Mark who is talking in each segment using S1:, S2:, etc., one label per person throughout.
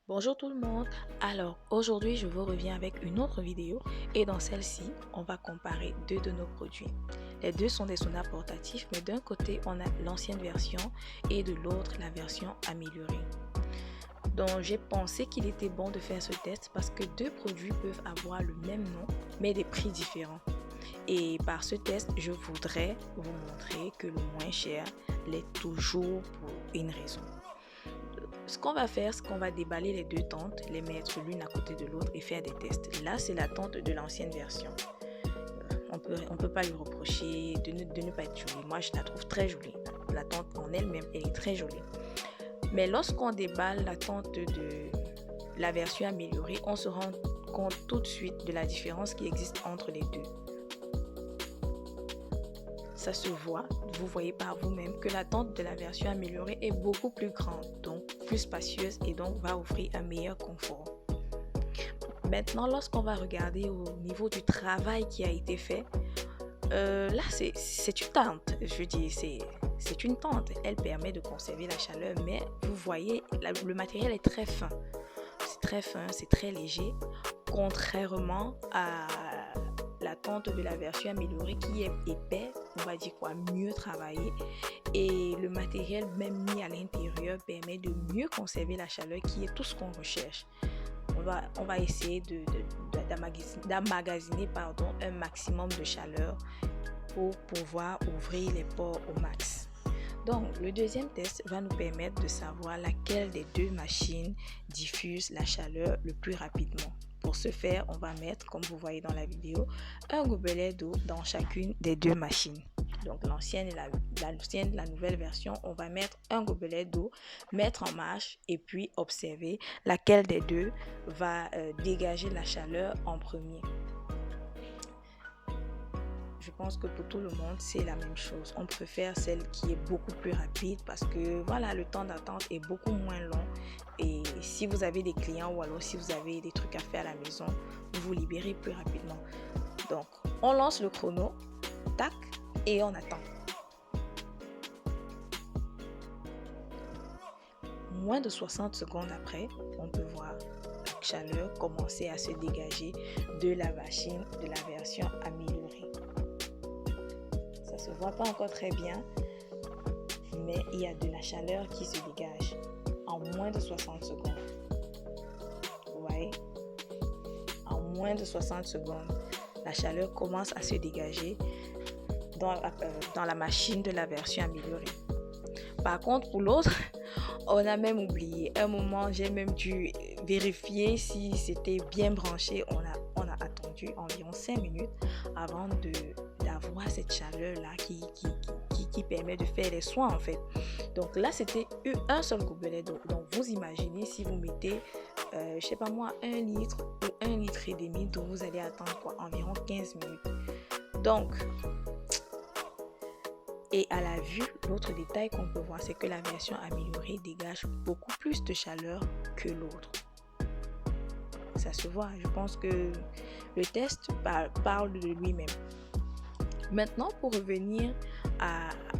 S1: Bonjour tout le monde. Alors aujourd'hui je vous reviens avec une autre vidéo et dans celle-ci on va comparer deux de nos produits. Les deux sont des saunas portatifs mais d'un côté on a l'ancienne version et de l'autre la version améliorée. Donc j'ai pensé qu'il était bon de faire ce test parce que deux produits peuvent avoir le même nom mais des prix différents. Et par ce test je voudrais vous montrer que le moins cher l'est toujours pour une raison. Ce qu'on va faire, c'est qu'on va déballer les deux tentes, les mettre l'une à côté de l'autre et faire des tests. Là, c'est la tente de l'ancienne version. On peut pas lui reprocher de ne pas être jolie. Moi, je la trouve très jolie. La tente en elle-même, elle est très jolie. Mais lorsqu'on déballe la tente de la version améliorée, on se rend compte tout de suite de la différence qui existe entre les deux. Ça se voit, vous voyez par vous-même que la tente de la version améliorée est beaucoup plus grande, donc plus spacieuse et donc va offrir un meilleur confort. Maintenant, lorsqu'on va regarder au niveau du travail qui a été fait, là c'est une tente, je dis c'est une tente, elle permet de conserver la chaleur, mais vous voyez le matériel est très fin, c'est très léger, contrairement à la tente de la version améliorée qui est épais, on va dire quoi, mieux travaillé, et le matériel même mis à l'intérieur permet de mieux conserver la chaleur qui est tout ce qu'on recherche. On va essayer d'emmagasiner un maximum de chaleur pour pouvoir ouvrir les pores au max. Donc le deuxième test va nous permettre de savoir laquelle des deux machines diffuse la chaleur le plus rapidement. Pour ce faire, on va mettre, comme vous voyez dans la vidéo, un gobelet d'eau dans chacune des deux machines. Donc l'ancienne et la nouvelle version, on va mettre un gobelet d'eau, mettre en marche et puis observer laquelle des deux va dégager la chaleur en premier. Je pense que pour tout le monde, c'est la même chose. On préfère celle qui est beaucoup plus rapide parce que voilà, le temps d'attente est beaucoup moins long. Et si vous avez des clients ou alors si vous avez des trucs à faire à la maison, vous vous libérez plus rapidement. Donc, on lance le chrono, tac, et on attend. Moins de 60 secondes après, on peut voir la chaleur commencer à se dégager de la machine de la version améliorée. Ça se voit pas encore très bien, mais il y a de la chaleur qui se dégage en moins de 60 secondes. Vous voyez? En moins de 60 secondes, la chaleur commence à se dégager dans la machine de la version améliorée. Par contre, pour l'autre, on a même oublié. À un moment, j'ai même dû vérifier si c'était bien branché. On a attendu environ 5 minutes avant d'avoir cette chaleur-là qui permet de faire les soins en fait. Donc là, c'était un seul gobelet d'eau. Donc vous imaginez si vous mettez, je sais pas moi, 1 litre ou 1 litre et demi d'eau, vous allez attendre quoi, environ 15 minutes. Donc, et à la vue, l'autre détail qu'on peut voir, c'est que la version améliorée dégage beaucoup plus de chaleur que l'autre. Ça se voit, je pense que le test parle de lui-même. Maintenant, pour revenir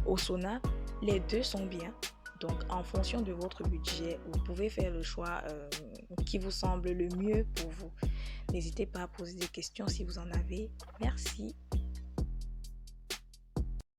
S1: au sauna, les deux sont bien. Donc, en fonction de votre budget, vous pouvez faire le choix qui vous semble le mieux pour vous. N'hésitez pas à poser des questions si vous en avez. Merci.